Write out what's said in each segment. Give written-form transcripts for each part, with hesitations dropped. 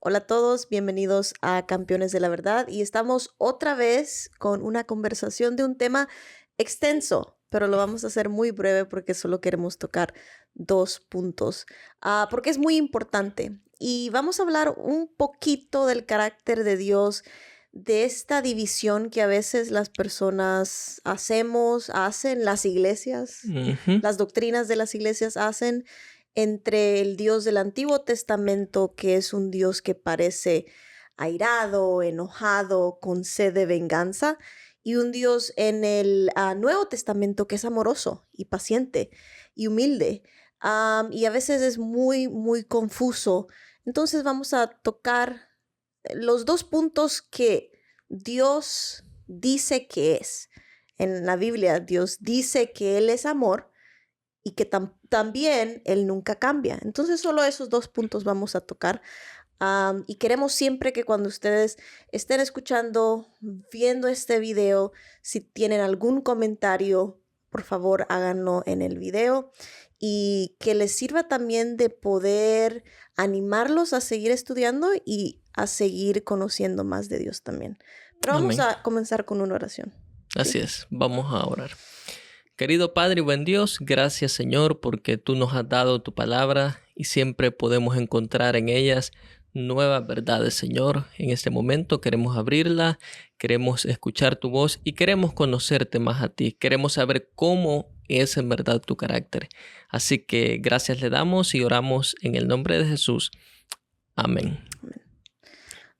Hola a todos, bienvenidos a Campeones de la Verdad y estamos otra vez con una conversación de un tema extenso, pero lo vamos a hacer muy breve porque solo queremos tocar 2 puntos, porque es muy importante y vamos a hablar un poquito del carácter de Dios, de esta división que a veces las personas hacen las iglesias, Ujú. las doctrinas de las iglesias hacen entre el Dios del Antiguo Testamento, que es un Dios que parece airado, enojado, con sed de venganza, y un Dios en el Nuevo Testamento que es amoroso y paciente y humilde. Y a veces es muy, muy confuso. Entonces vamos a tocar los 2 puntos que Dios dice que es. En la Biblia, Dios dice que Él es amor y que también Él nunca cambia. Entonces, solo esos 2 puntos vamos a tocar. Y queremos siempre que cuando ustedes estén escuchando, viendo este video, si tienen algún comentario, por favor háganlo en el video y que les sirva también de poder animarlos a seguir estudiando y a seguir conociendo más de Dios también. Pero vamos Amén. a comenzar con una oración. Así es, vamos a orar. Querido Padre y buen Dios, gracias Señor porque tú nos has dado tu palabra y siempre podemos encontrar en ellas nuevas verdades, Señor. En este momento queremos abrirla, queremos escuchar tu voz y queremos conocerte más a ti. Queremos saber cómo es en verdad tu carácter. Así que gracias le damos y oramos en el nombre de Jesús. Amén.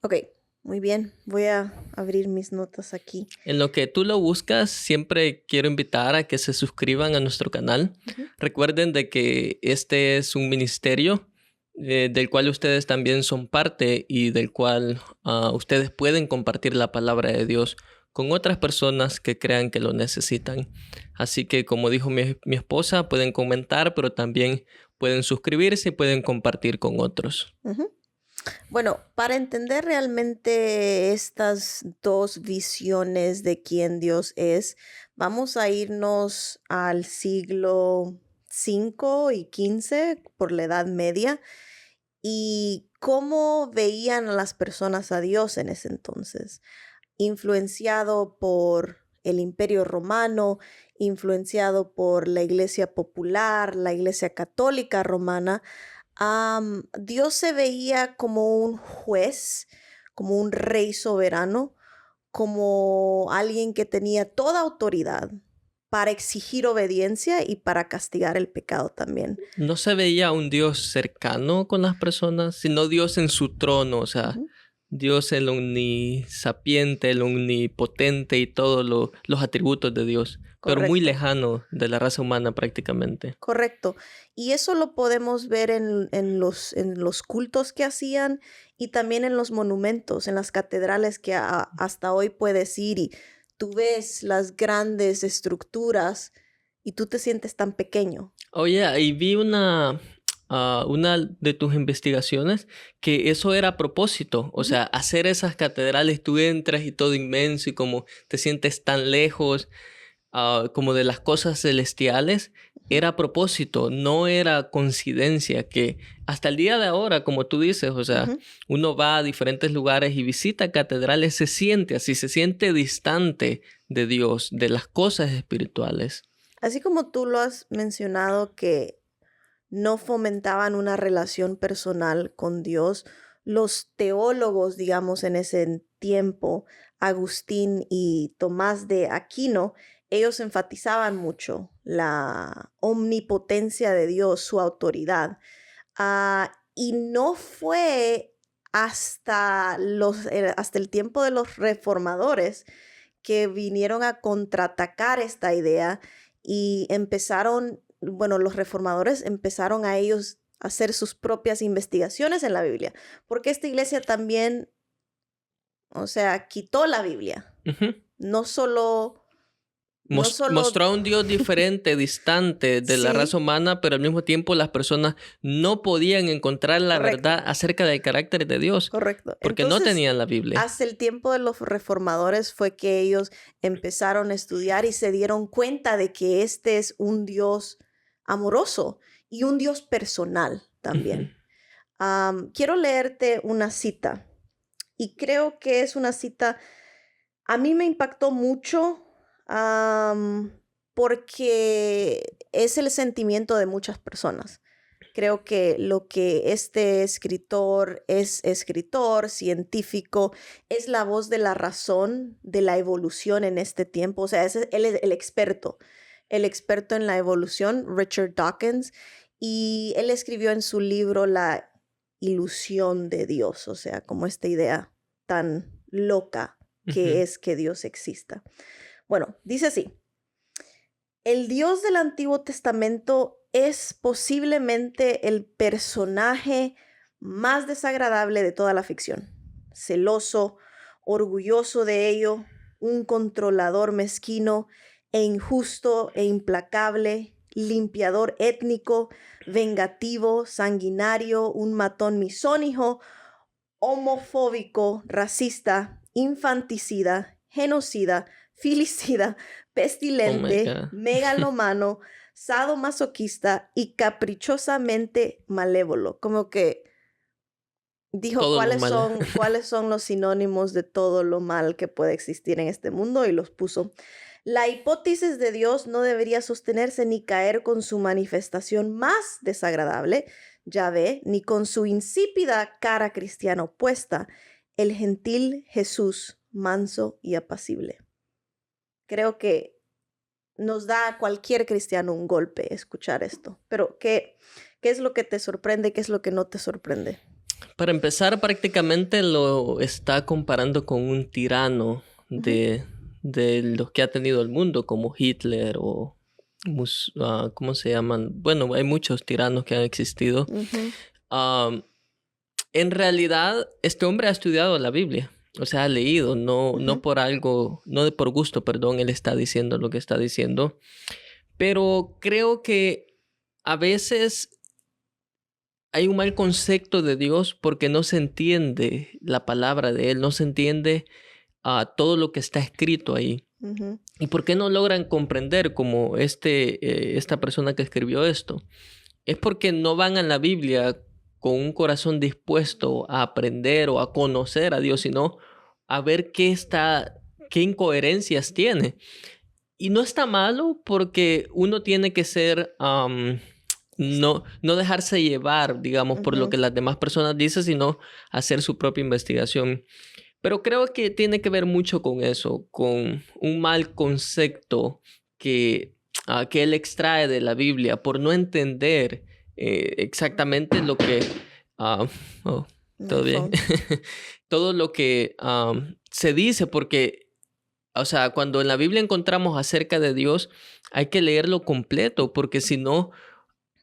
Ok, muy bien. Voy a abrir mis notas aquí. En lo que tú lo buscas, siempre quiero invitar a que se suscriban a nuestro canal. Ujú. Recuerden de que este es un ministerio del cual ustedes también son parte y del cual ustedes pueden compartir la palabra de Dios con otras personas que crean que lo necesitan. Así que, como dijo mi esposa, pueden comentar, pero también pueden suscribirse y pueden compartir con otros. Ujú. Bueno, para entender realmente estas 2 visiones de quién Dios es, vamos a irnos al siglo V y XV, por la Edad Media, y cómo veían a las personas a Dios en ese entonces, influenciado por el Imperio Romano, influenciado por la Iglesia Popular, la Iglesia Católica Romana. Dios se veía como un juez, como un rey soberano, como alguien que tenía toda autoridad para exigir obediencia y para castigar el pecado también. No se veía un Dios cercano con las personas, sino Dios en su trono, o sea, Ujú. Dios el omnisapiente, el omnipotente y todos los atributos de Dios, pero muy Correcto. lejano de la raza humana prácticamente. Correcto. Y eso lo podemos ver en los cultos que hacían y también en los monumentos, en las catedrales que hasta hoy puedes ir y tú ves las grandes estructuras y tú te sientes tan pequeño. Oye, y vi una de tus investigaciones que eso era a propósito, o Ujú. sea, hacer esas catedrales, tú entras y todo inmenso y como te sientes tan lejos. Como de las cosas celestiales, Ujú. era a propósito, no era coincidencia que hasta el día de ahora, como tú dices, o sea, Ujú. uno va a diferentes lugares y visita catedrales, se siente así, se siente distante de Dios, de las cosas espirituales. Así como tú lo has mencionado que no fomentaban una relación personal con Dios, los teólogos, digamos, en ese tiempo, Agustín y Tomás de Aquino, ellos enfatizaban mucho la omnipotencia de Dios, su autoridad. Y no fue hasta el tiempo de los reformadores que vinieron a contraatacar esta idea y empezaron, bueno, los reformadores empezaron a ellos a hacer sus propias investigaciones en la Biblia, porque esta iglesia también, o sea, quitó la Biblia, Ujú. no solo, no Mostró solo, a un Dios diferente, distante de la raza sí, humana, pero al mismo tiempo las personas no podían encontrar la correcto, verdad acerca del carácter de Dios, correcto. porque no Entonces, tenían la Biblia. hasta el tiempo de los reformadores fue que ellos empezaron a estudiar y se dieron cuenta de que este es un Dios amoroso y un Dios personal Ujú. también. Quiero leerte una cita y creo que es una cita, a mí me impactó mucho porque es el sentimiento de muchas personas. Creo que lo que este escritor es escritor, científico, es la voz de la razón de la evolución en este tiempo. O sea, él es el experto en la evolución, Richard Dawkins, y él escribió en su libro La ilusión de Dios, o sea, como esta idea tan loca que Ujú. es que Dios exista. Bueno, dice así. El Dios del Antiguo Testamento es posiblemente el personaje más desagradable de toda la ficción. Celoso, orgulloso de ello, un controlador mezquino e injusto e implacable, limpiador étnico, vengativo, sanguinario, un matón misógino, homofóbico, racista, infanticida, genocida, filicida, Oh my pestilente, God. megalomano, sadomasoquista y caprichosamente malévolo. Como que dijo Todo lo mal. cuáles son los sinónimos de todo lo mal que puede existir en este mundo y los puso. La hipótesis de Dios no debería sostenerse ni caer con su manifestación más desagradable, Yahvé, ni con su insípida cara cristiana opuesta, el gentil Jesús, manso y apacible. Creo que nos da a cualquier cristiano un golpe escuchar esto. Pero, ¿qué es lo que te sorprende? ¿Qué es lo que no te sorprende? Para empezar, prácticamente lo está comparando con un tirano Ujú, de los que ha tenido el mundo, como Hitler o ¿cómo se llaman? Bueno, hay muchos tiranos que han existido. ujú, Am, en realidad, este hombre ha estudiado la Biblia, o sea, ha leído, no ujú. por algo, no de por gusto, perdón, él está diciendo lo que está diciendo, pero creo que a veces hay un mal concepto de Dios porque no se entiende la palabra de Él, no se entiende todo lo que está escrito ahí. Ujú, ¿Y por qué no logran comprender como esta persona que escribió esto? Es porque no van a la Biblia con un corazón dispuesto a aprender o a conocer a Dios, sino a ver qué incoherencias tiene. Y no está malo porque uno tiene que ser, no dejarse llevar, digamos, por lo ujú. que las demás personas dicen, sino hacer su propia investigación. Pero creo que tiene que ver mucho con eso, con un mal concepto que él extrae de la Biblia por no entender exactamente lo que... ah, oh, Un todo bien. iPhone. Todo lo que se dice, porque o sea, cuando en la Biblia encontramos acerca de Dios, hay que leerlo completo, porque si no,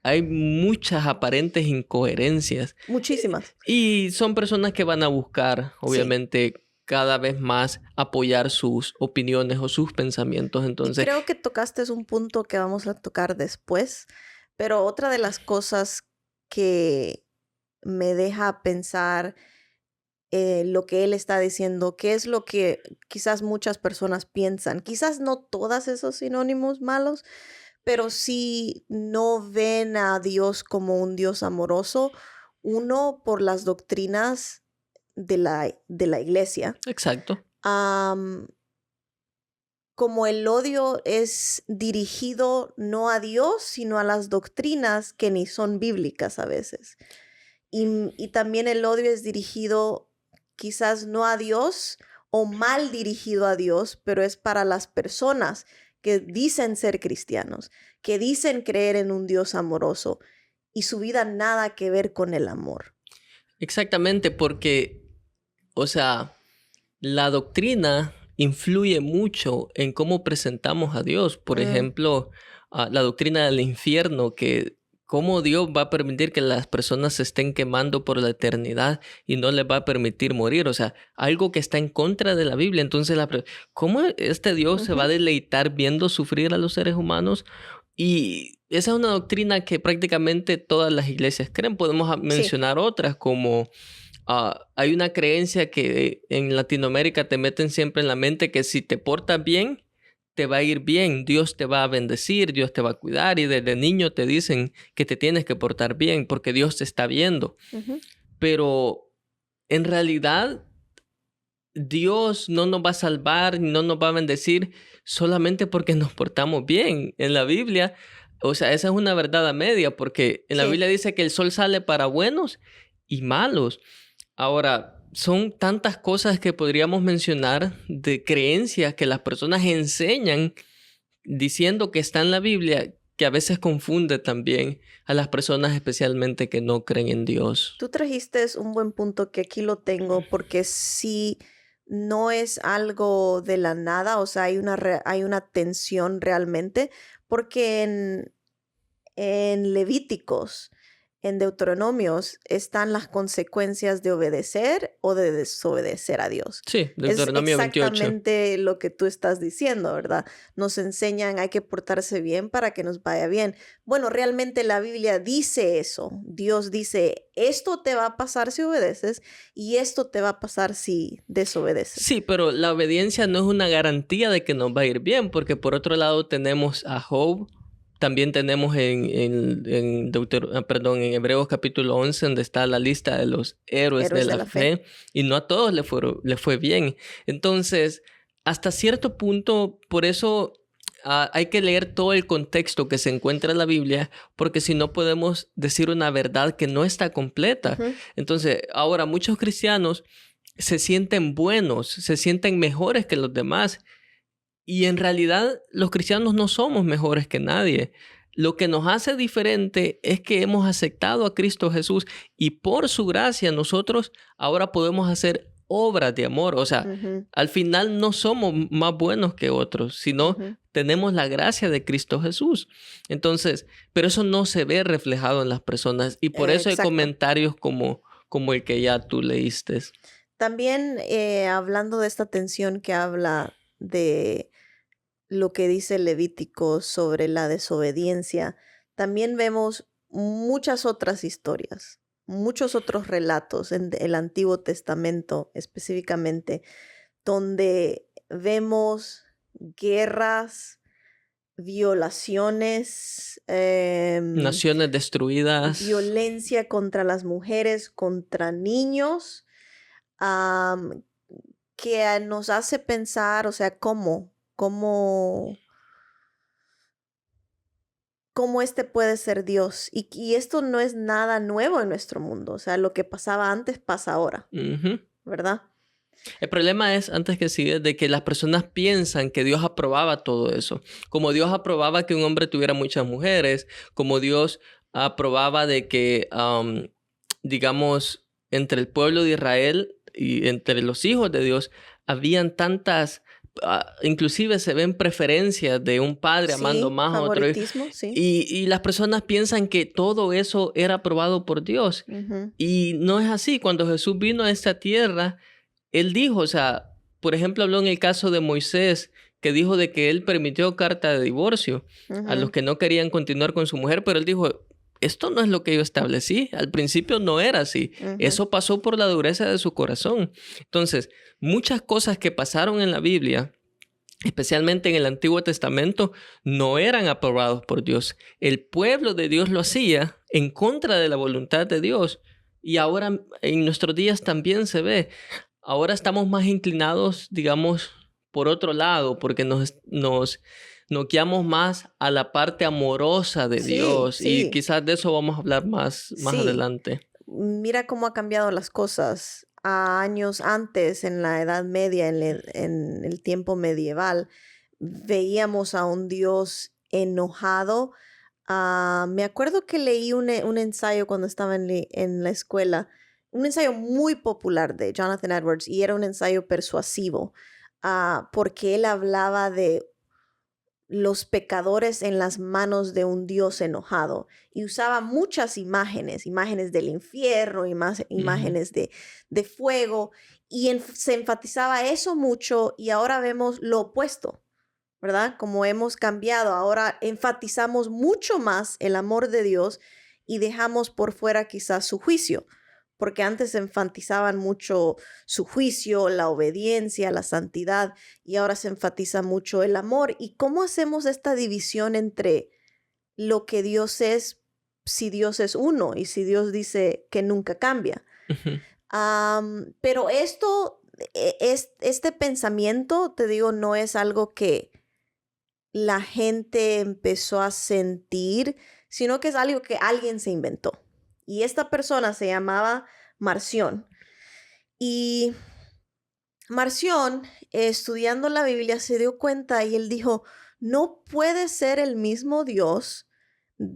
hay muchas aparentes incoherencias. Muchísimas. Y son personas que van a buscar, Sí. obviamente, cada vez más apoyar sus opiniones o sus pensamientos. Y Entonces, creo que tocaste un punto que vamos a tocar después, pero otra de las cosas que me deja pensar lo que él está diciendo, qué es lo que quizás muchas personas piensan, quizás no todas esos sinónimos malos, pero sí no ven a Dios como un Dios amoroso, uno por las doctrinas de la iglesia. exacto. Am, Como el odio es dirigido no a Dios, sino a las doctrinas que ni son bíblicas a veces. Y también el odio es dirigido quizás no a Dios o mal dirigido a Dios, pero es para las personas que dicen ser cristianos, que dicen creer en un Dios amoroso y su vida nada que ver con el amor. Exactamente, porque, o sea, la doctrina influye mucho en cómo presentamos a Dios. Por Mm, ejemplo, la doctrina del infierno, que cómo Dios va a permitir que las personas se estén quemando por la eternidad y no les va a permitir morir. O sea, algo que está en contra de la Biblia. Entonces, ¿cómo este Dios se va a ujú, deleitar viendo sufrir a los seres humanos? Y esa es una doctrina que prácticamente todas las iglesias creen. Podemos sí, mencionar otras como hay una creencia que en Latinoamérica te meten siempre en la mente que si te portas bien, te va a ir bien, Dios te va a bendecir, Dios te va a cuidar y desde niño te dicen que te tienes que portar bien porque Dios te está viendo. Ujú. Pero en realidad Dios no nos va a salvar, no nos va a bendecir solamente porque nos portamos bien. En la Biblia, o sea, esa es una verdad a media, porque en la Sí. Biblia dice que el sol sale para buenos y malos. Ahora, son tantas cosas que podríamos mencionar de creencias que las personas enseñan diciendo que está en la Biblia, que a veces confunde también a las personas especialmente que no creen en Dios. Tú trajiste un buen punto que aquí lo tengo porque si no es algo de la nada, o sea, hay una tensión realmente, porque en Levíticos, en Deuteronomios, están las consecuencias de obedecer o de desobedecer a Dios. Sí, Es Deuteronomio 28. exactamente lo que tú estás diciendo, ¿verdad? Nos enseñan hay que portarse bien para que nos vaya bien. Bueno, realmente la Biblia dice eso. Dios dice, esto te va a pasar si obedeces y esto te va a pasar si desobedeces. Sí, pero la obediencia no es una garantía de que nos va a ir bien, porque por otro lado tenemos a Job, también tenemos en Hebreos capítulo 11, donde está la lista de los héroes de Héroes de la la fe. fe, y no a todos le fue bien. Entonces, hasta cierto punto, por eso hay que leer todo el contexto que se encuentra en la Biblia, porque si no podemos decir una verdad que no está completa. Ujú. Entonces, ahora muchos cristianos se sienten buenos, se sienten mejores que los demás. Y en realidad los cristianos no somos mejores que nadie. Lo que nos hace diferente es que hemos aceptado a Cristo Jesús y por su gracia nosotros ahora podemos hacer obras de amor. O sea, Ujú, al final no somos más buenos que otros, sino ujú. tenemos la gracia de Cristo Jesús. Entonces, pero eso no se ve reflejado en las personas y por eso hay Exacto. comentarios como el que ya tú leíste. También hablando de esta tensión que habla de lo que dice Levítico sobre la desobediencia, también vemos muchas otras historias, muchos otros relatos en el Antiguo Testamento específicamente, donde vemos guerras, violaciones, Naciones destruidas. violencia contra las mujeres, contra niños, am, que nos hace pensar, o sea, cómo este puede ser Dios. Y esto no es nada nuevo en nuestro mundo, o sea, lo que pasaba antes pasa ahora, Ujú. ¿verdad? El problema es, antes que siga, de que las personas piensan que Dios aprobaba todo eso. Como Dios aprobaba que un hombre tuviera muchas mujeres, como Dios aprobaba de que, digamos, entre el pueblo de Israel y entre los hijos de Dios, habían tantas, inclusive se ven preferencias de un padre amando Sí, más a otro hijo. favoritismo, sí. Y las personas piensan que todo eso era aprobado por Dios. Ujú, Y no es así. Cuando Jesús vino a esta tierra, él dijo, o sea, por ejemplo, habló en el caso de Moisés, que dijo de que él permitió carta de divorcio a los ujú, que no querían continuar con su mujer, pero él dijo, esto no es lo que yo establecí, al principio no era así, ujú. eso pasó por la dureza de su corazón. Entonces, muchas cosas que pasaron en la Biblia, especialmente en el Antiguo Testamento, no eran aprobados por Dios. El pueblo de Dios lo hacía en contra de la voluntad de Dios. Y ahora en nuestros días también se ve. Ahora estamos más inclinados, digamos, por otro lado, porque nos guiamos más a la parte amorosa de Sí, Dios y sí, quizás de eso vamos a hablar más sí. adelante. Mira cómo ha cambiado las cosas. A años antes, en la Edad Media, en el tiempo medieval, veíamos a un Dios enojado. Me acuerdo que leí un ensayo cuando estaba en la escuela, un ensayo muy popular de Jonathan Edwards, y era un ensayo persuasivo, porque él hablaba de los pecadores en las manos de un Dios enojado y usaba muchas imágenes, imágenes del infierno, Ujú. imágenes de fuego, y se enfatizaba eso mucho y ahora vemos lo opuesto, ¿verdad? Como hemos cambiado, ahora enfatizamos mucho más el amor de Dios y dejamos por fuera quizás su juicio, porque antes enfatizaban mucho su juicio, la obediencia, la santidad, y ahora se enfatiza mucho el amor. ¿Y cómo hacemos esta división entre lo que Dios es, si Dios es uno y si Dios dice que nunca cambia? Ujú. Pero este pensamiento, te digo, no es algo que la gente empezó a sentir, sino que es algo que alguien se inventó. Y esta persona se llamaba Marción. Y Marción, estudiando la Biblia, se dio cuenta y él dijo, no puede ser el mismo Dios,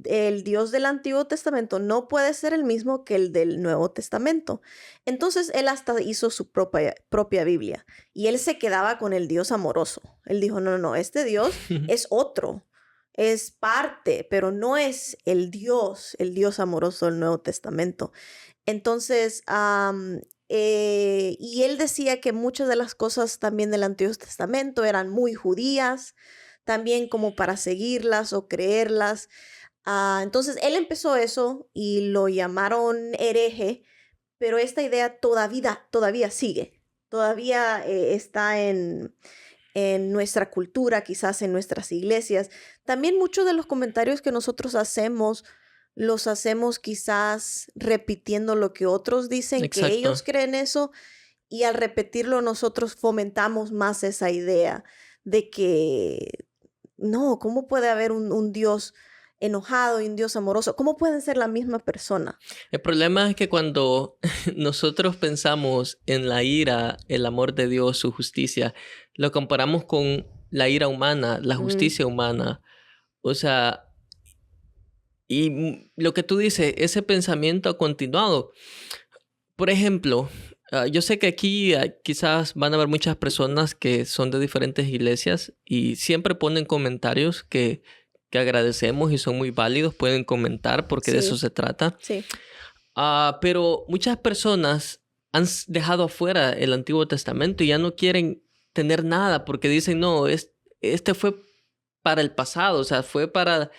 el Dios del Antiguo Testamento, no puede ser el mismo que el del Nuevo Testamento. Entonces él hasta hizo su propia Biblia y él se quedaba con el Dios amoroso. Él dijo, no, no, no, este Dios es otro, es parte, pero no es el Dios amoroso del Nuevo Testamento. Entonces, y él decía que muchas de las cosas también del Antiguo Testamento eran muy judías, también como para seguirlas o creerlas. Entonces, él empezó eso y lo llamaron hereje, pero esta idea todavía sigue, todavía está en nuestra cultura, quizás en nuestras iglesias. También muchos de los comentarios que nosotros hacemos, los hacemos quizás repitiendo lo que otros dicen, que ellos Exacto. creen eso, y al repetirlo nosotros fomentamos más esa idea de que no, ¿cómo puede haber un Dios enojado y un Dios amoroso? ¿Cómo pueden ser la misma persona? El problema es que cuando nosotros pensamos en la ira, el amor de Dios, su justicia, lo comparamos con la ira humana, la Ujú, justicia humana. O sea, y lo que tú dices, ese pensamiento ha continuado. Por ejemplo, yo sé que aquí quizás van a haber muchas personas que son de diferentes iglesias y siempre ponen comentarios que agradecemos y son muy válidos, pueden comentar porque de eso sí, se trata. sí. Pero muchas personas han dejado afuera el Antiguo Testamento y ya no quieren tener nada porque dicen, no, este fue para el pasado, o sea, fue para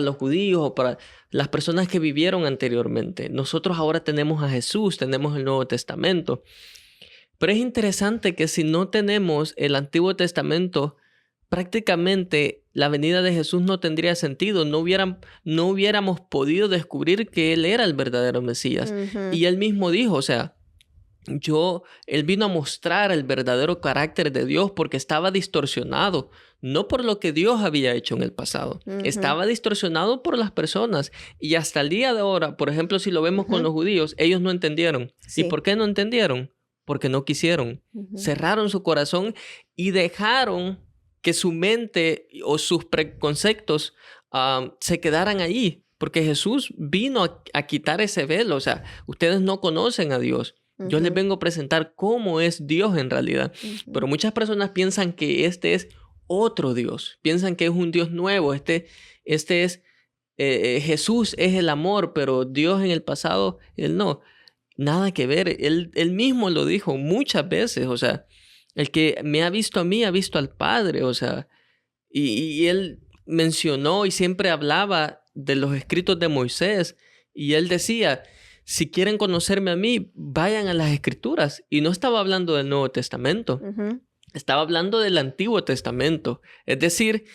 los judíos o para las personas que vivieron anteriormente. Nosotros ahora tenemos a Jesús, tenemos el Nuevo Testamento. Pero es interesante que si no tenemos el Antiguo Testamento, prácticamente la venida de Jesús no tendría sentido, no hubiéramos podido descubrir que Él era el verdadero Mesías. Ujú, Y Él mismo dijo, o sea, Él vino a mostrar el verdadero carácter de Dios porque estaba distorsionado, no por lo que Dios había hecho en el pasado, ujú, estaba distorsionado por las personas. Y hasta el día de ahora, por ejemplo, si lo vemos con ujú, los judíos, ellos no entendieron. ¿Y por sí. qué no entendieron? Porque no quisieron. Ujú, Cerraron su corazón y dejaron que su mente o sus preconceptos se quedaran allí. Porque Jesús vino a quitar ese velo. O sea, ustedes no conocen a Dios. Yo les ujú, vengo a presentar cómo es Dios en realidad. ujú, Pero muchas personas piensan que este es otro Dios. Piensan que es un Dios nuevo. Este es Jesús es el amor, pero Dios en el pasado, Él no. Nada que ver. Él mismo lo dijo muchas veces. O sea, el que me ha visto a mí ha visto al Padre. O sea, y él mencionó y siempre hablaba de los escritos de Moisés. Y él decía, si quieren conocerme a mí, vayan a las escrituras. Y no estaba hablando del Nuevo Testamento, ujú, estaba hablando del Antiguo Testamento. Es decir,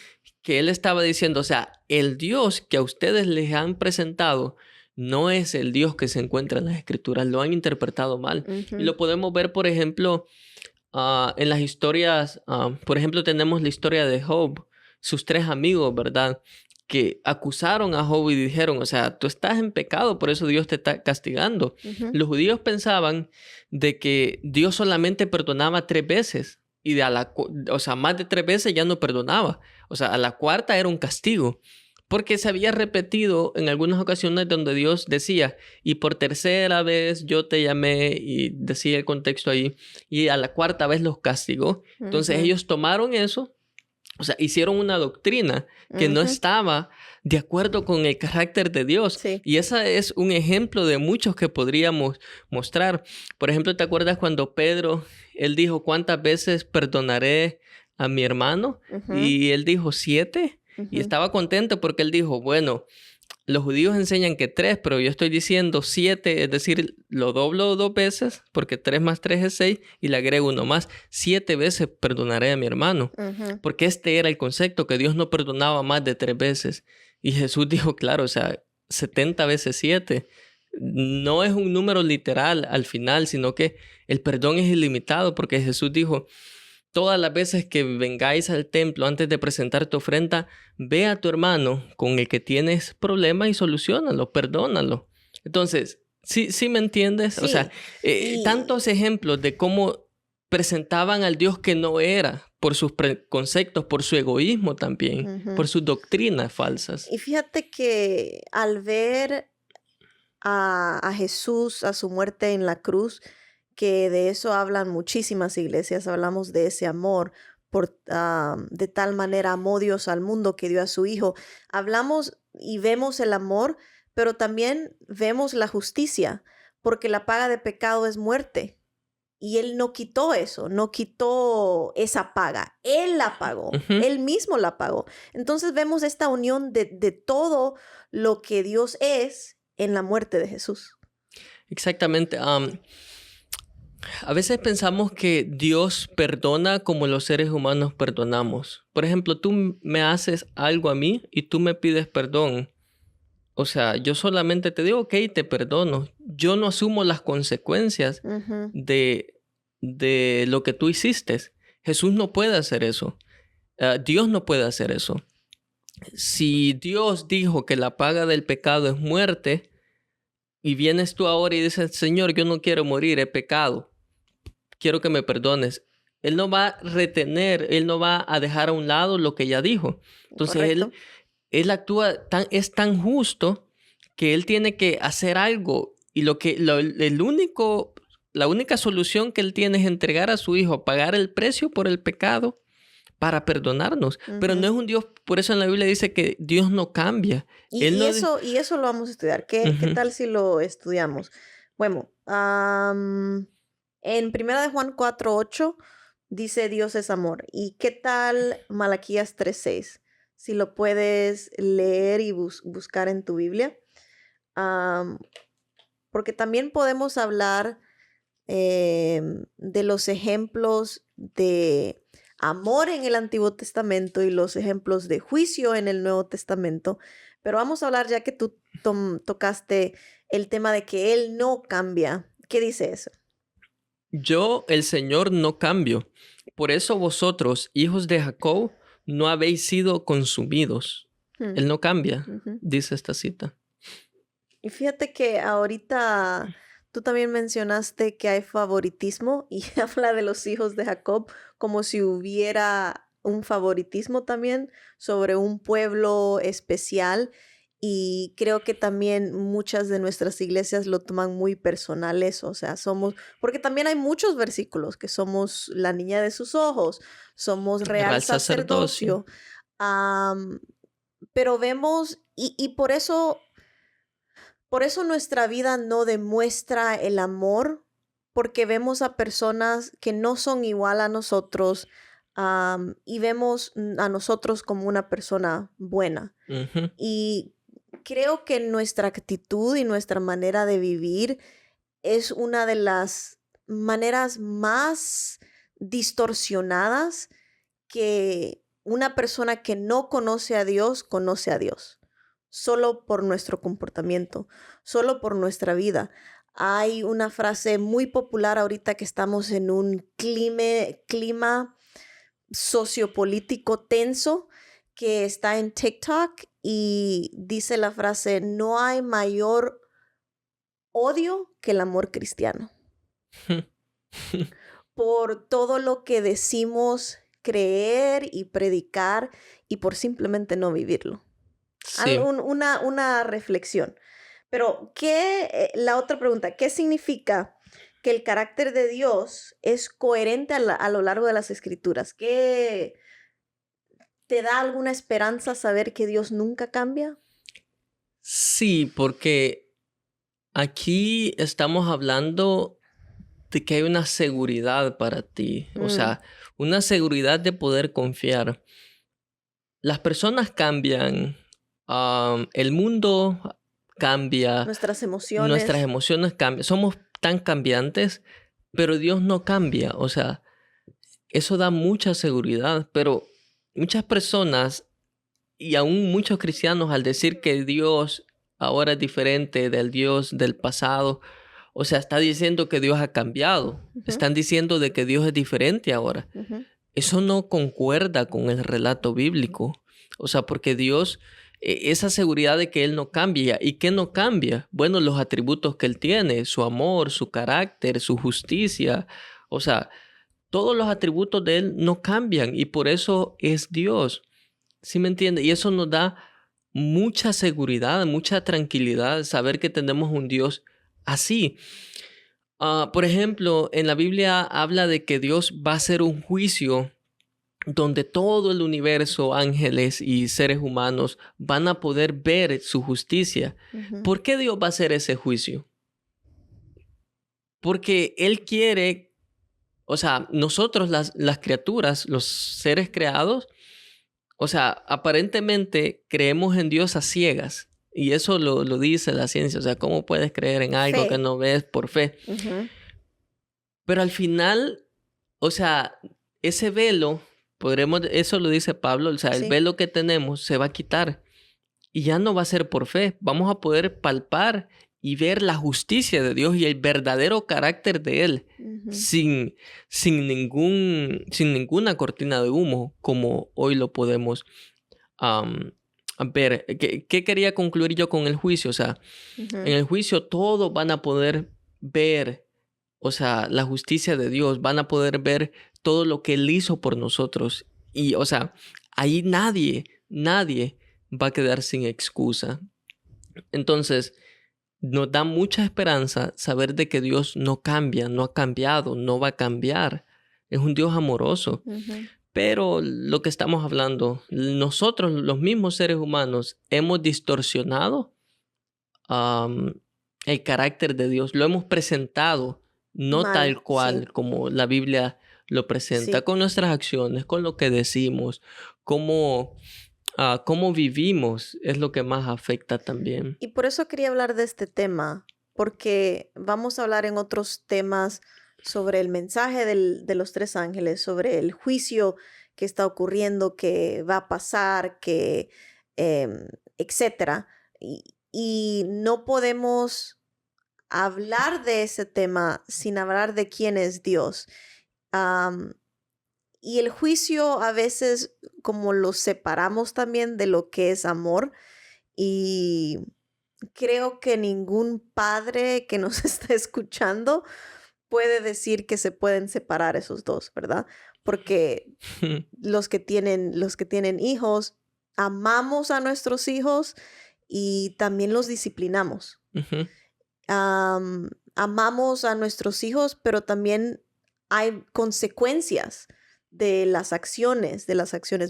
que él estaba diciendo, o sea, el Dios que a ustedes les han presentado no es el Dios que se encuentra en las escrituras, lo han interpretado mal. Y ujú, lo podemos ver, por ejemplo, en las historias, por ejemplo, tenemos la historia de Job, sus tres amigos, ¿verdad? Que acusaron a Job y dijeron, o sea, tú estás en pecado, por eso Dios te está castigando. ujú, Los judíos pensaban de que Dios solamente perdonaba 3 veces y o sea, más de 3 veces ya no perdonaba. O sea, a la cuarta era un castigo. Porque se había repetido en algunas ocasiones donde Dios decía, y por tercera vez yo te llamé, y decía el contexto ahí, y a la cuarta vez los castigó. Entonces ujú, ellos tomaron eso, o sea, hicieron una doctrina que no ujú, estaba de acuerdo con el carácter de Dios. sí. Y ese es un ejemplo de muchos que podríamos mostrar. Por ejemplo, ¿te acuerdas cuando Pedro, él dijo, ¿cuántas veces perdonaré a mi hermano? Ujú, Y él dijo, 7. Y ujú, estaba contento porque él dijo, bueno, los judíos enseñan que 3, pero yo estoy diciendo 7, es decir, lo doblo 2 veces, porque 3 más 3 es 6, y le agrego 1 más. 7 veces perdonaré a mi hermano. Ujú. Porque este era el concepto, que Dios no perdonaba más de 3 veces. Y Jesús dijo, claro, o sea, 70 veces 7. No es un número literal al final, sino que el perdón es ilimitado, porque Jesús dijo, todas las veces que vengáis al templo antes de presentar tu ofrenda, ve a tu hermano con el que tienes problema y soluciónalo, perdónalo. Entonces, ¿sí me entiendes? O sea, Sí, y, tantos ejemplos de cómo presentaban al Dios que no era, por sus preconceptos, por su egoísmo también, ujú. por sus doctrinas falsas. Y fíjate que al ver a Jesús, a su muerte en la cruz, que de eso hablan muchísimas iglesias, hablamos de ese amor, de tal manera amó Dios al mundo que dio a su Hijo. Hablamos y vemos el amor, pero también vemos la justicia, porque la paga de pecado es muerte. Y Él no quitó eso, no quitó esa paga. Él la pagó, Ujú. Él mismo la pagó. Entonces vemos esta unión de todo lo que Dios es en la muerte de Jesús. Exactamente. A veces pensamos que Dios perdona como los seres humanos perdonamos. Por ejemplo, tú me haces algo a mí y tú me pides perdón. O sea, yo solamente te digo, ok, te perdono. Yo no asumo las consecuencias Ujú, de lo que tú hiciste. Jesús no puede hacer eso. Dios no puede hacer eso. Si Dios dijo que la paga del pecado es muerte y vienes tú ahora y dices, Señor, yo no quiero morir, he pecado, quiero que me perdones. Él no va a retener, Él no va a dejar a un lado lo que ya dijo. Entonces correcto. Él actúa es tan justo que Él tiene que hacer algo. Y la única solución que Él tiene es entregar a su Hijo, pagar el precio por el pecado para perdonarnos. Pero no Ujú. es un Dios, por eso en la Biblia dice que Dios no cambia. Y, Él y no... eso, y eso lo vamos a estudiar. ¿Qué Ujú. tal si lo estudiamos? Bueno, en Primera de Juan 4:8 dice Dios es amor. ¿Y qué tal Malaquías 3:6? Si lo puedes leer y buscar en tu Biblia. Am, Porque también podemos hablar de los ejemplos de amor en el Antiguo Testamento y los ejemplos de juicio en el Nuevo Testamento. Pero vamos a hablar, ya que tú tocaste el tema de que Él no cambia. ¿Qué dice eso? Yo, el Señor, no cambio. Por eso vosotros, hijos de Jacob, no habéis sido consumidos. Hmm, Él no cambia, ujú. dice esta cita. Y fíjate que ahorita tú también mencionaste que hay favoritismo y habla de los hijos de Jacob como si hubiera un favoritismo también sobre un pueblo especial. Y creo que también muchas de nuestras iglesias lo toman muy personales, o sea, porque también hay muchos versículos que somos la niña de sus ojos, somos real Real sacerdocio. sacerdocio, am, pero vemos, y por eso nuestra vida no demuestra el amor, porque vemos a personas que no son igual a nosotros, y vemos a nosotros como una persona buena. Ujú. Y creo que nuestra actitud y nuestra manera de vivir es una de las maneras más distorsionadas que una persona que no conoce a Dios, solo por nuestro comportamiento, solo por nuestra vida. Hay una frase muy popular ahorita que estamos en un clima sociopolítico tenso que está en TikTok y dice la frase, no hay mayor odio que el amor cristiano por todo lo que decimos creer y predicar y por simplemente no vivirlo. Sí. Una reflexión. Pero, la otra pregunta, ¿qué significa que el carácter de Dios es coherente a lo largo de las escrituras? ¿Qué te da alguna esperanza saber que Dios nunca cambia? Sí, porque aquí estamos hablando de que hay una seguridad para ti, o Mm, sea, una seguridad de poder confiar. Las personas cambian, El mundo cambia, Nuestras nuestras emociones. emociones cambian, somos tan cambiantes, pero Dios no cambia. O sea, eso da mucha seguridad, pero muchas personas y aún muchos cristianos al decir que Dios ahora es diferente del Dios del pasado, o sea, está diciendo que Dios ha cambiado. Ujú, Están diciendo de que Dios es diferente ahora. ujú, Eso no concuerda con el relato bíblico. O sea, porque Dios, esa seguridad de que Él no cambia. ¿Y qué no cambia? Bueno, los atributos que Él tiene, su amor, su carácter, su justicia. O sea, todos los atributos de Él no cambian y por eso es Dios. ¿Sí me entiende? Y eso nos da mucha seguridad, mucha tranquilidad saber que tenemos un Dios así. Por ejemplo, en la Biblia habla de que Dios va a hacer un juicio donde todo el universo, ángeles y seres humanos van a poder ver su justicia. ujú. ¿Por qué Dios va a hacer ese juicio? Porque Él quiere, o sea, nosotros las criaturas, los seres creados, o sea, aparentemente creemos en Dios a ciegas. Y eso lo dice la ciencia. O sea, ¿cómo puedes creer en algo que Fe. no ves por fe? Ujú, Pero al final, o sea, ese velo, eso lo dice Pablo, o sea, el sí. velo que tenemos se va a quitar y ya no va a ser por fe. Vamos a poder palpar y ver la justicia de Dios y el verdadero carácter de Él Ujú. sin, sin ninguna cortina de humo, como hoy lo podemos ver. ¿Qué quería concluir yo con el juicio? O sea, en Ujú. el juicio todos van a poder ver, o sea, la justicia de Dios, van a poder ver todo lo que Él hizo por nosotros. Y, o sea, ahí nadie va a quedar sin excusa. Entonces, nos da mucha esperanza saber de que Dios no cambia, no ha cambiado, no va a cambiar. Es un Dios amoroso. Ujú. Pero lo que estamos hablando, nosotros, los mismos seres humanos, hemos distorsionado am, el carácter de Dios. Lo hemos presentado no Mal, tal sí, cual como la Biblia lo presenta, sí. con nuestras acciones, con lo que decimos, cómo, cómo vivimos, es lo que más afecta también. Y por eso quería hablar de este tema, porque vamos a hablar en otros temas sobre el mensaje de los tres ángeles, sobre el juicio que está ocurriendo, que va a pasar, que, etcétera. Y no podemos hablar de ese tema sin hablar de quién es Dios. Am, y el juicio a veces como lo separamos también de lo que es amor y creo que ningún padre que nos está escuchando puede decir que se pueden separar esos dos, ¿verdad? Porque los que tienen hijos, amamos a nuestros hijos y también los disciplinamos. Ujú, Amamos a nuestros hijos, pero también hay consecuencias de las acciones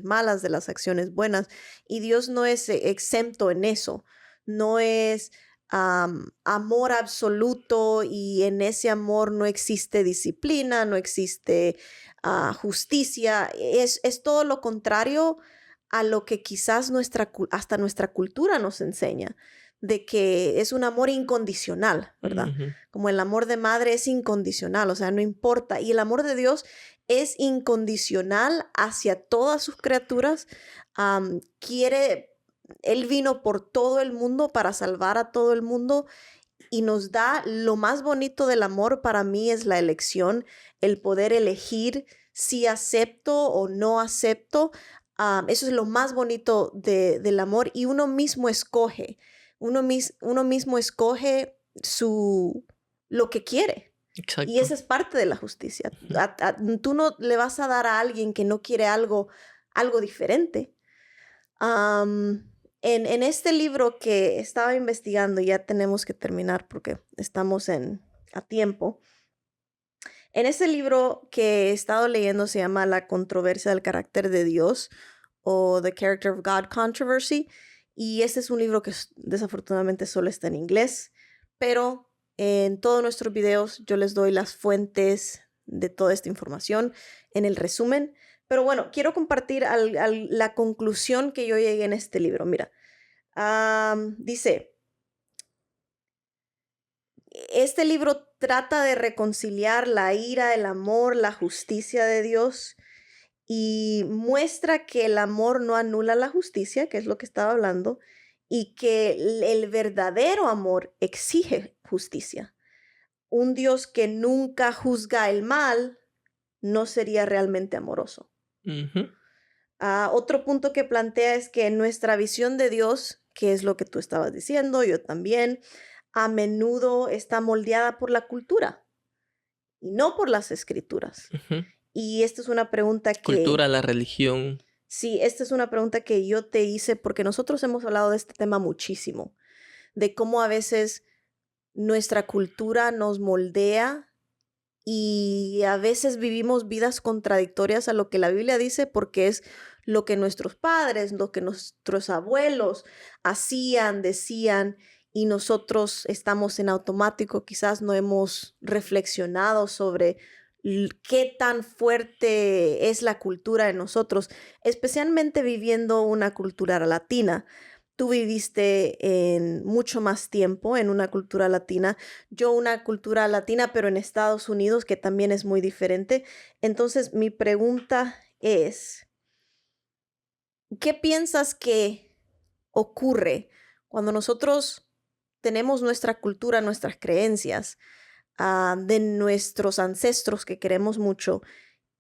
malas, de las acciones buenas, y Dios no es exento en eso, no es amor absoluto y en ese amor no existe disciplina, no existe justicia, es todo lo contrario a lo que quizás hasta nuestra cultura nos enseña de que es un amor incondicional, ¿verdad? ujú. Como el amor de madre es incondicional, o sea, no importa. Y el amor de Dios es incondicional hacia todas sus criaturas. Quiere, Él vino por todo el mundo para salvar a todo el mundo y nos da lo más bonito del amor para mí es la elección, el poder elegir si acepto o no acepto. Eso es lo más bonito del amor y uno mismo escoge, uno mismo escoge lo que quiere. Y Exacto. esa es parte de la justicia. Ujú. Tú no le vas a dar a alguien que no quiere algo diferente. En este libro que estaba investigando, ya tenemos que terminar porque estamos a tiempo. En este libro que he estado leyendo se llama La controversia del carácter de Dios o The Character of God Controversy. Y este es un libro que desafortunadamente solo está en inglés, pero en todos nuestros videos yo les doy las fuentes de toda esta información en el resumen. Pero bueno, quiero compartir la conclusión que yo llegué en este libro. Mira, Dice, este libro trata de reconciliar la ira, el amor, la justicia de Dios y muestra que el amor no anula la justicia, que es lo que estaba hablando, y que el verdadero amor exige justicia. Un Dios que nunca juzga el mal no sería realmente amoroso. Ujú. Otro punto que plantea es que nuestra visión de Dios, que es lo que tú estabas diciendo, yo también, a menudo está moldeada por la cultura y no por las escrituras. Ujú. Y esta es una pregunta Cultura, que, la religión. sí, esta es una pregunta que yo te hice porque nosotros hemos hablado de este tema muchísimo, de cómo a veces nuestra cultura nos moldea y a veces vivimos vidas contradictorias a lo que la Biblia dice porque es lo que nuestros padres, lo que nuestros abuelos hacían, decían, y nosotros estamos en automático, quizás no hemos reflexionado sobre qué tan fuerte es la cultura en nosotros, especialmente viviendo una cultura latina. Tú viviste en mucho más tiempo en una cultura latina, yo una cultura latina, pero en Estados Unidos, que también es muy diferente. Entonces, mi pregunta es, ¿qué piensas que ocurre cuando nosotros tenemos nuestra cultura, nuestras creencias, de nuestros ancestros que queremos mucho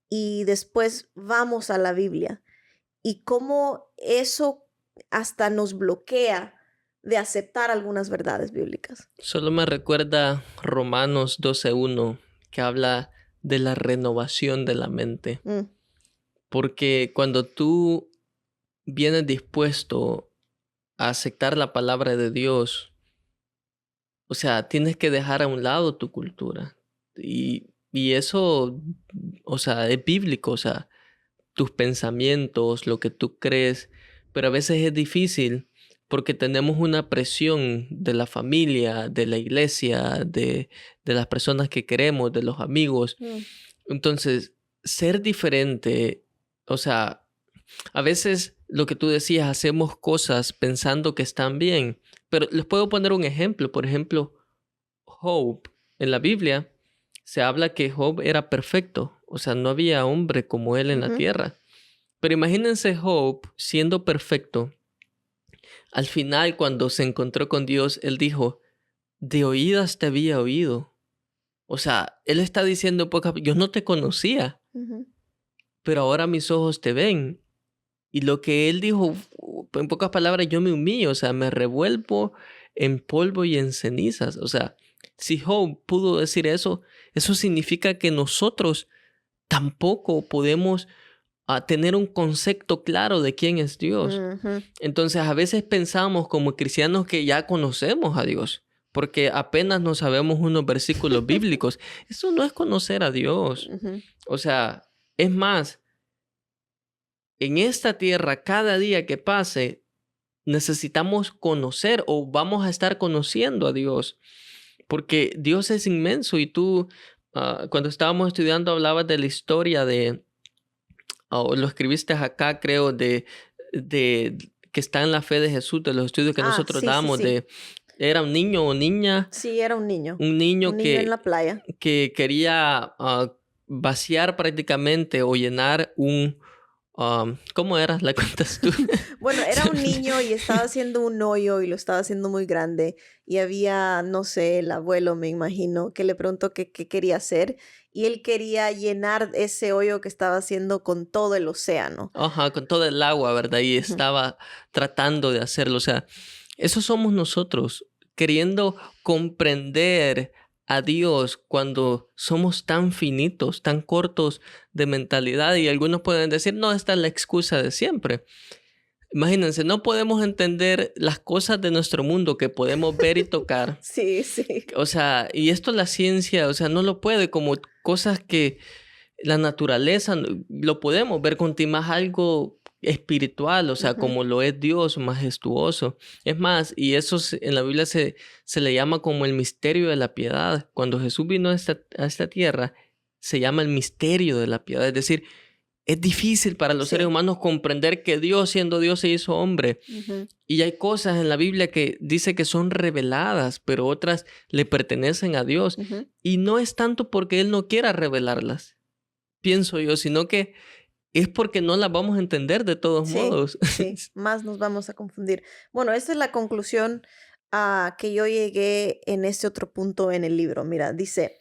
y después vamos a la Biblia? Y cómo eso hasta nos bloquea de aceptar algunas verdades bíblicas. Solo me recuerda Romanos 12:1, que habla de la renovación de la mente. Mm, Porque cuando tú vienes dispuesto a aceptar la palabra de Dios, o sea, tienes que dejar a un lado tu cultura. Y eso, o sea, es bíblico, o sea, tus pensamientos, lo que tú crees, pero a veces es difícil porque tenemos una presión de la familia, de la iglesia, de las personas que queremos, de los amigos. mm, Entonces, ser diferente, o sea, a veces lo que tú decías, hacemos cosas pensando que están bien, pero les puedo poner un ejemplo. Por ejemplo, Job. En la Biblia se habla que Job era perfecto, o sea, no había hombre como él en la ujú, tierra. Pero imagínense Job siendo perfecto. Al final, cuando se encontró con Dios, él dijo, de oídas te había oído. O sea, él está diciendo, yo no te conocía, ujú. pero ahora mis ojos te ven. Y lo que él dijo, en pocas palabras, yo me humillo, o sea, me revuelvo en polvo y en cenizas. O sea, si Job pudo decir eso, eso significa que nosotros tampoco podemos tener un concepto claro de quién es Dios. Ujú, Entonces, a veces pensamos como cristianos que ya conocemos a Dios, porque apenas nos sabemos unos versículos bíblicos. Eso no es conocer a Dios. ujú. O sea, es más, en esta tierra, cada día que pase, necesitamos conocer o vamos a estar conociendo a Dios, porque Dios es inmenso y tú, cuando estábamos estudiando, hablabas de la historia de, o lo escribiste acá, creo, de que está en la fe de Jesús, de los estudios que nosotros Sí, sí, damos, sí. de, era un niño o niña, Sí, era un niño un niño en la playa. que quería vaciar prácticamente o llenar un, ¿cómo era? ¿La cuentas tú? Bueno, era Se un me- niño y estaba haciendo un hoyo y lo estaba haciendo muy grande y había, no sé, el abuelo, me imagino, que le preguntó qué quería hacer y él quería llenar ese hoyo que estaba haciendo con todo el océano. Ajá, con todo el agua, ¿verdad? Y Ujú. estaba tratando de hacerlo. O sea, eso somos nosotros, queriendo comprender a Dios cuando somos tan finitos, tan cortos de mentalidad. Y algunos pueden decir, no, esta es la excusa de siempre. Imagínense, no podemos entender las cosas de nuestro mundo que podemos ver y tocar. Sí, sí. O sea, y esto la ciencia, o sea, no lo puede, como cosas que la naturaleza lo podemos ver con ti más algo espiritual, o sea, Ujú. como lo es Dios, majestuoso. Es más, y eso en la Biblia se le llama como el misterio de la piedad. Cuando Jesús vino a esta tierra, se llama el misterio de la piedad. Es decir, es difícil para los Sí. seres humanos comprender que Dios, siendo Dios, se hizo hombre. Ujú. Y hay cosas en la Biblia que dice que son reveladas, pero otras le pertenecen a Dios. Ujú. Y no es tanto porque Él no quiera revelarlas, pienso yo, sino que es porque no las vamos a entender de todos Sí, modos. sí, más nos vamos a confundir. Bueno, esa es la conclusión a que yo llegué en este otro punto en el libro. Mira, dice,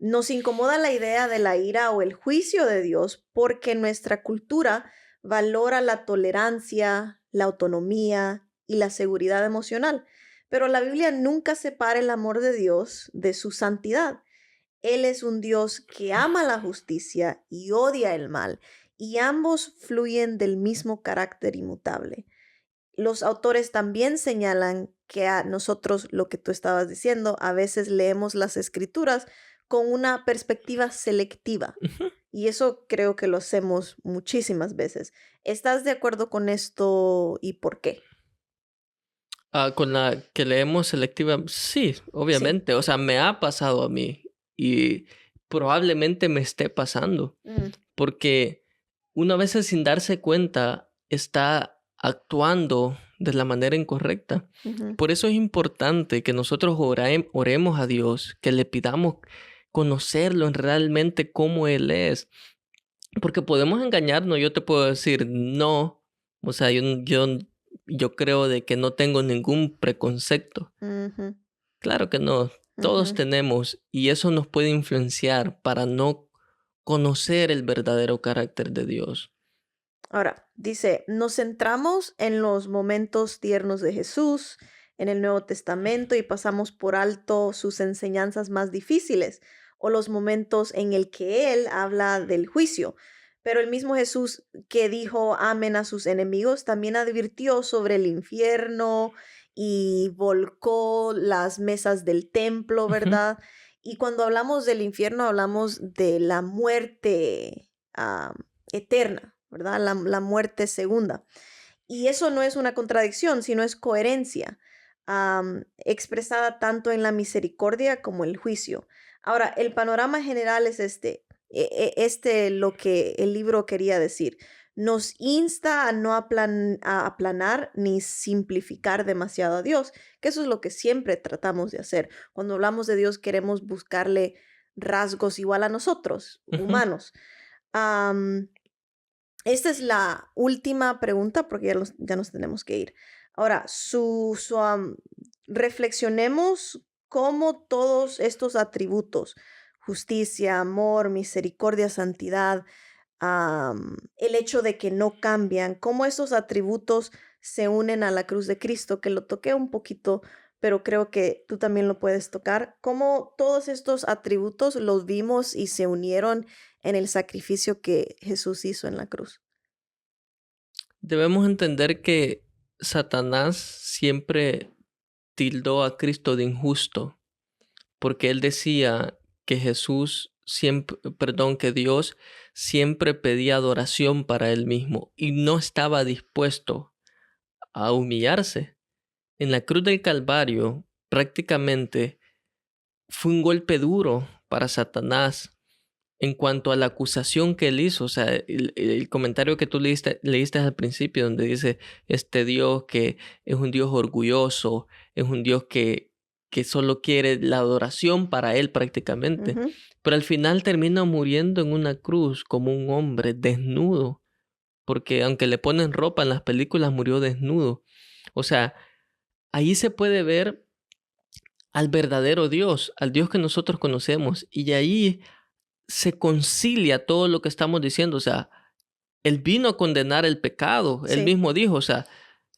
nos incomoda la idea de la ira o el juicio de Dios porque nuestra cultura valora la tolerancia, la autonomía y la seguridad emocional. Pero la Biblia nunca separa el amor de Dios de su santidad. Él es un Dios que ama la justicia y odia el mal, y ambos fluyen del mismo carácter inmutable. Los autores también señalan que a nosotros, lo que tú estabas diciendo, a veces leemos las escrituras con una perspectiva selectiva. Ujú. Y eso creo que lo hacemos muchísimas veces. ¿Estás de acuerdo con esto y por qué? Con la que leemos selectiva, sí, Sí. obviamente. O sea, me ha pasado a mí y probablemente me esté pasando. Mm, Porque uno a veces sin darse cuenta está actuando de la manera incorrecta. ujú, Por eso es importante que nosotros oremos a Dios, que le pidamos conocerlo en realmente cómo Él es. Porque podemos engañarnos, yo te puedo decir no, o sea, yo creo de que no tengo ningún preconcepto. ujú, Claro que no, todos ujú. tenemos y eso nos puede influenciar para no conocer el verdadero carácter de Dios. Ahora, dice, nos centramos en los momentos tiernos de Jesús en el Nuevo Testamento y pasamos por alto sus enseñanzas más difíciles o los momentos en el que Él habla del juicio. Pero el mismo Jesús que dijo amen a sus enemigos también advirtió sobre el infierno y volcó las mesas del templo, Ujú. ¿verdad? Y cuando hablamos del infierno hablamos de la muerte eterna, ¿verdad? La muerte segunda. Y eso no es una contradicción, sino es coherencia, expresada tanto en la misericordia como el juicio. Ahora, el panorama general es este lo que el libro quería decir. Nos insta a no a aplanar ni simplificar demasiado a Dios, que eso es lo que siempre tratamos de hacer. Cuando hablamos de Dios queremos buscarle rasgos igual a nosotros, Ujú. humanos. Am, Esta es la última pregunta porque ya nos tenemos que ir. Ahora, reflexionemos cómo todos estos atributos, justicia, amor, misericordia, santidad, el hecho de que no cambian, cómo esos atributos se unen a la cruz de Cristo, que lo toqué un poquito, pero creo que tú también lo puedes tocar, cómo todos estos atributos los vimos y se unieron en el sacrificio que Jesús hizo en la cruz. Debemos entender que Satanás siempre tildó a Cristo de injusto, porque él decía que que Dios siempre pedía adoración para él mismo y no estaba dispuesto a humillarse. En la cruz del Calvario, prácticamente fue un golpe duro para Satanás en cuanto a la acusación que él hizo. O sea, el comentario que tú leíste al principio, donde dice, este Dios que es un Dios orgulloso, es un Dios que solo quiere la adoración para él prácticamente. Ujú. Pero al final termina muriendo en una cruz como un hombre desnudo, porque aunque le ponen ropa en las películas, murió desnudo. O sea, ahí se puede ver al verdadero Dios, al Dios que nosotros conocemos. Y ahí se concilia todo lo que estamos diciendo. O sea, Él vino a condenar el pecado. Él Sí, mismo dijo, o sea,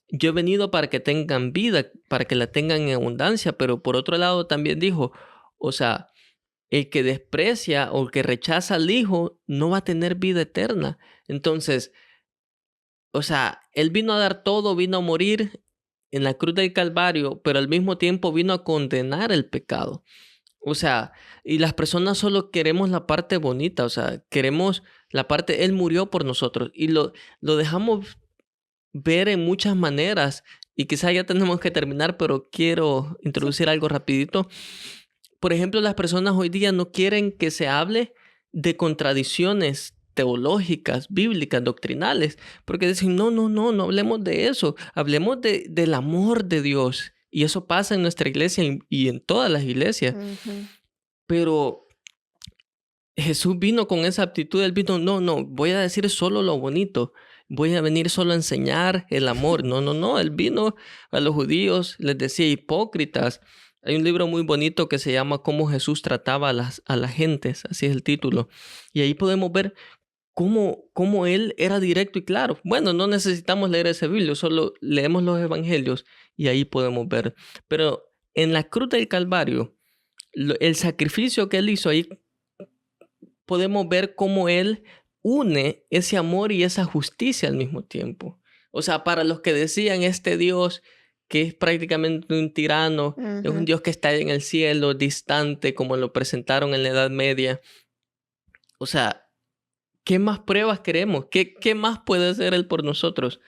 yo he venido para que tengan vida, para que la tengan en abundancia. Pero por otro lado también dijo, o sea, el que desprecia o el que rechaza al Hijo no va a tener vida eterna. Entonces, o sea, Él vino a dar todo, vino a morir en la cruz del Calvario, pero al mismo tiempo vino a condenar el pecado. O sea, y las personas solo queremos la parte bonita, o sea, queremos la parte, Él murió por nosotros y lo dejamos ver en muchas maneras y quizás ya tenemos que terminar, pero quiero sí. introducir algo rapidito. Por ejemplo, las personas hoy día no quieren que se hable de contradicciones teológicas, bíblicas, doctrinales, porque dicen, no hablemos de eso, hablemos del amor de Dios. Y eso pasa en nuestra iglesia y en todas las iglesias. Ujú. Pero Jesús vino con esa actitud, él vino, no, voy a decir solo lo bonito, voy a venir solo a enseñar el amor. No, él vino a los judíos, les decía hipócritas. Hay un libro muy bonito que se llama Cómo Jesús trataba a las gentes, así es el título. Y ahí podemos ver cómo él era directo y claro. Bueno, no necesitamos leer ese libro, solo leemos los evangelios y ahí podemos ver. Pero en la cruz del Calvario, el sacrificio que él hizo ahí, podemos ver cómo él une ese amor y esa justicia al mismo tiempo. O sea, para los que decían este Dios que es prácticamente un tirano, es un Ujú. Dios que está en el cielo, distante, como lo presentaron en la Edad Media. O sea, ¿qué más pruebas queremos? ¿Qué más puede hacer Él por nosotros?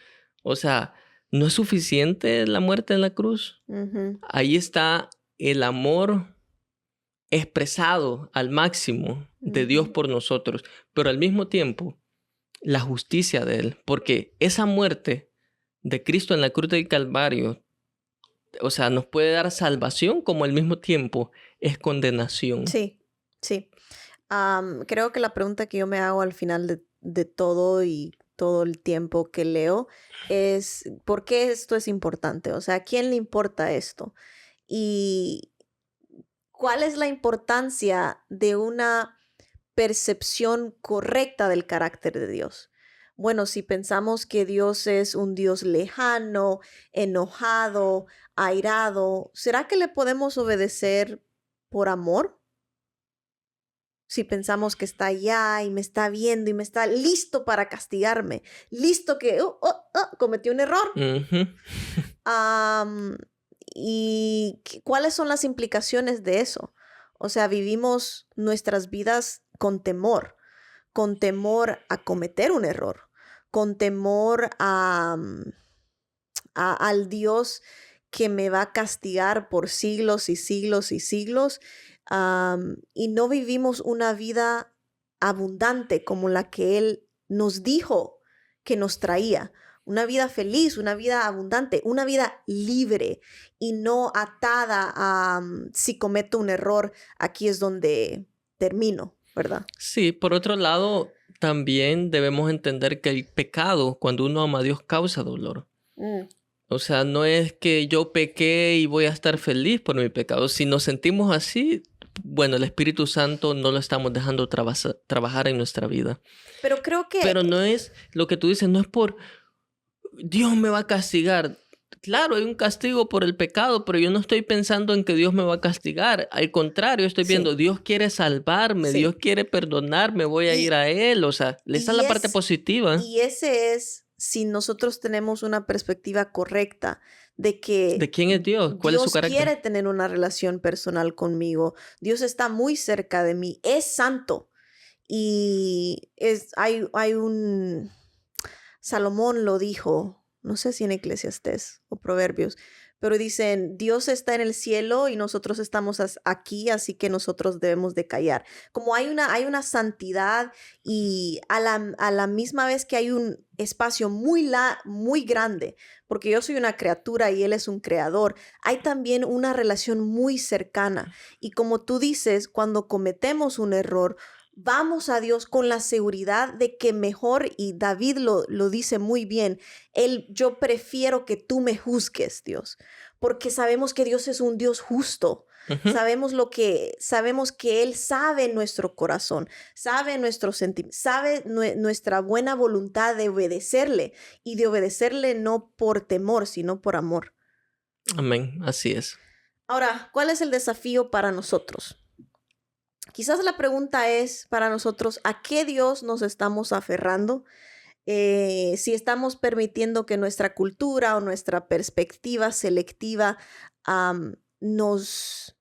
O sea, ¿no es suficiente la muerte en la cruz? Ujú. Ahí está el amor expresado al máximo de Dios Ujú. por nosotros, pero al mismo tiempo la justicia de Él, porque esa muerte de Cristo en la cruz del Calvario, o sea, nos puede dar salvación como al mismo tiempo es condenación. Sí, sí. Creo que la pregunta que yo me hago al final de todo y todo el tiempo que leo es, ¿por qué esto es importante? O sea, ¿a quién le importa esto? Y ¿cuál es la importancia de una percepción correcta del carácter de Dios? Bueno, si pensamos que Dios es un Dios lejano, enojado, airado, ¿será que le podemos obedecer por amor? Si pensamos que está allá y me está viendo y me está listo para castigarme, listo que cometí un error. Ujú. Am, ¿Y cuáles son las implicaciones de eso? O sea, vivimos nuestras vidas con temor a cometer un error, con temor al Dios que me va a castigar por siglos y siglos y siglos, y no vivimos una vida abundante como la que Él nos dijo que nos traía. Una vida feliz, una vida abundante, una vida libre y no atada a si cometo un error, aquí es donde termino, ¿verdad? Sí, por otro lado, también debemos entender que el pecado, cuando uno ama a Dios, causa dolor. Mm. O sea, no es que yo pequé y voy a estar feliz por mi pecado. Si nos sentimos así, bueno, el Espíritu Santo no lo estamos dejando trabajar en nuestra vida. Pero creo que Pero no es lo que tú dices, no es por Dios me va a castigar. Claro, hay un castigo por el pecado, pero yo no estoy pensando en que Dios me va a castigar. Al contrario, estoy viendo, sí, Dios quiere salvarme, Dios sí. quiere perdonarme, voy a ir Y, a Él. O sea, esa es y, la parte es, positiva. y ese es si nosotros tenemos una perspectiva correcta de ¿De que quién es Dios? ¿Cuál es su Dios carácter? quiere tener una relación personal conmigo. Dios está muy cerca de mí, es santo. Y hay un, Salomón lo dijo, no sé si en Eclesiastés o Proverbios, pero dicen, Dios está en el cielo y nosotros estamos aquí, así que nosotros debemos de callar. Como hay una santidad y a la misma vez que hay un espacio muy grande, porque yo soy una criatura y Él es un creador, hay también una relación muy cercana. Y como tú dices, cuando cometemos un error, vamos a Dios con la seguridad de que mejor, y David lo dice muy bien, yo prefiero que tú me juzgues, Dios, porque sabemos que Dios es un Dios justo. Ujú. Sabemos que Él sabe nuestro corazón, sabe nuestros sentimientos, sabe nuestra buena voluntad de obedecerle y de obedecerle no por temor, sino por amor. Amén, así es. Ahora, ¿cuál es el desafío para nosotros? Quizás la pregunta es para nosotros, ¿a qué Dios nos estamos aferrando? Si estamos permitiendo que nuestra cultura o nuestra perspectiva selectiva am, nos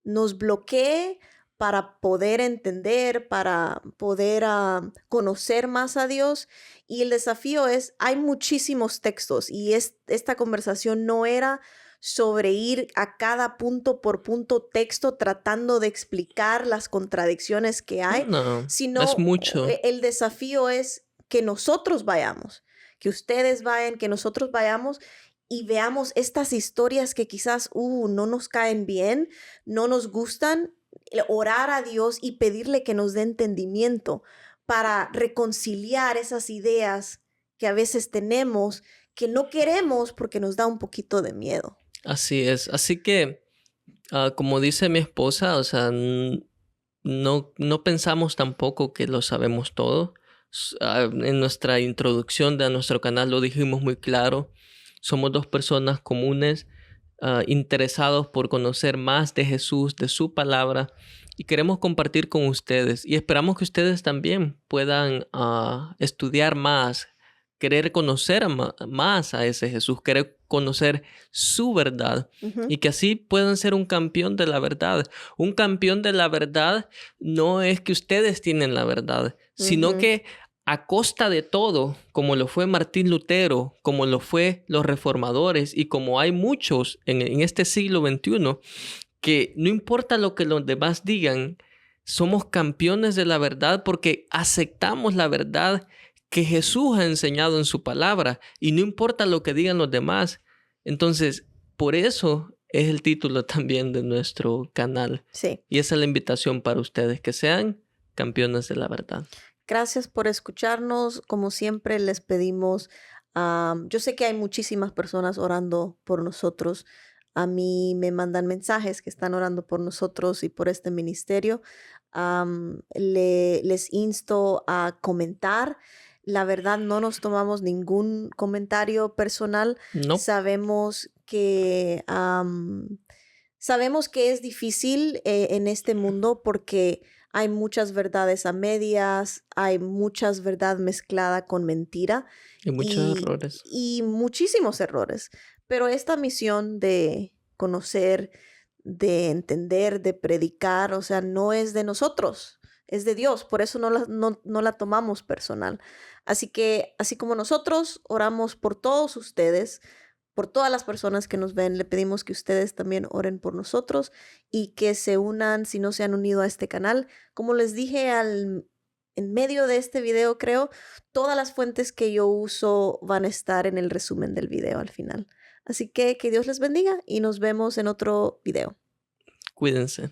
bloquee para poder entender, para poder conocer más a Dios. Y el desafío es, hay muchísimos textos y esta conversación no era sobre ir a cada punto por punto texto tratando de explicar las contradicciones que hay, No, es sino mucho. el desafío es que nosotros vayamos, que ustedes vayan, que nosotros vayamos y veamos estas historias que quizás no nos caen bien, no nos gustan, orar a Dios y pedirle que nos dé entendimiento para reconciliar esas ideas que a veces tenemos, que no queremos porque nos da un poquito de miedo. Así es. Así que, como dice mi esposa, o sea, no pensamos tampoco que lo sabemos todo. En nuestra introducción de nuestro canal lo dijimos muy claro. Somos dos personas comunes, interesados por conocer más de Jesús, de su palabra, y queremos compartir con ustedes. Y esperamos que ustedes también puedan estudiar más, querer conocer más a ese Jesús, querer conocer su verdad y que así puedan ser un campeón de la verdad. Un campeón de la verdad no es que ustedes tienen la verdad, sino que a costa de todo, como lo fue Martín Lutero, como lo fue los reformadores y como hay muchos en este siglo XXI, que no importa lo que los demás digan, somos campeones de la verdad porque aceptamos la verdad que Jesús ha enseñado en su palabra y no importa lo que digan los demás. Entonces, por eso es el título también de nuestro canal. Sí. Y esa es la invitación para ustedes, que sean campeones de la verdad. Gracias por escucharnos. Como siempre les pedimos, yo sé que hay muchísimas personas orando por nosotros. A mí me mandan mensajes que están orando por nosotros y por este ministerio. Les insto a comentar. La verdad, no nos tomamos ningún comentario personal. No, Sabemos que es difícil en este mundo porque hay muchas verdades a medias, hay muchas verdad mezclada con mentira hay muchos errores. y muchísimos errores. Pero esta misión de conocer, de entender, de predicar, o sea, no es de nosotros, es de Dios. Por eso no la tomamos personal. Así que, así como nosotros oramos por todos ustedes, por todas las personas que nos ven, le pedimos que ustedes también oren por nosotros y que se unan si no se han unido a este canal. Como les dije en medio de este video, creo, todas las fuentes que yo uso van a estar en el resumen del video al final. Así que Dios les bendiga y nos vemos en otro video. Cuídense.